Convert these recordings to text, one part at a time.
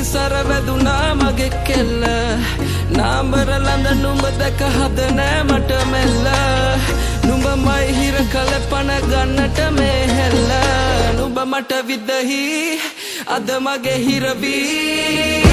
සර වැදුනා මගේ කෙල්ල නාඹර ළඳ නුඹ දැක හද නෑ මට මෙල්ල නුඹමයි හිර කල පණ ගන්නට මේ හෙල්ල නුඹ මට විදහි අද මගේ හිරවී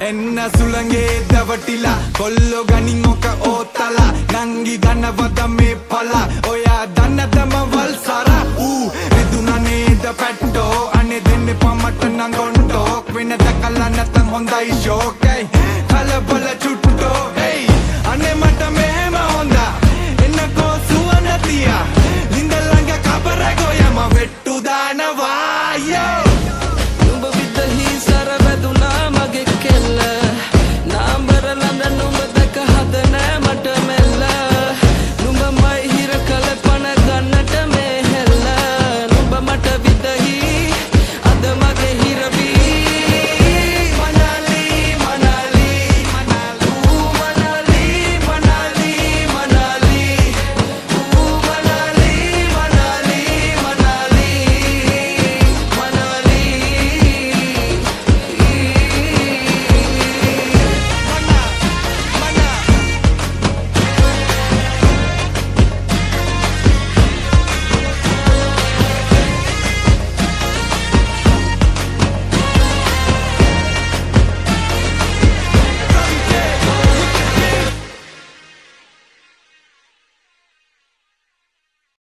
එන්න සුළඟේ දවටිලා කොල්ලෝ ගනින් ඔක ඕතලා නංගි ගන්නවද මේ පලා ඔයා දන්නදම වල් සරා රිදුනා නේද පැට්ටෝ අනේ දෙන්නේ පමට නංගොන්ටෝ වෙන දැකලා නැත්තම් හොඳයි ෂෝක් ඇයි කලබල චුට්ටෝ එයි අනේ මට මෙහෙම හොඳා එන්නකෝ සුවඳ තියා ලින්ද ළඟ කබර ගොයම වෙට්ටු දානවා යෝ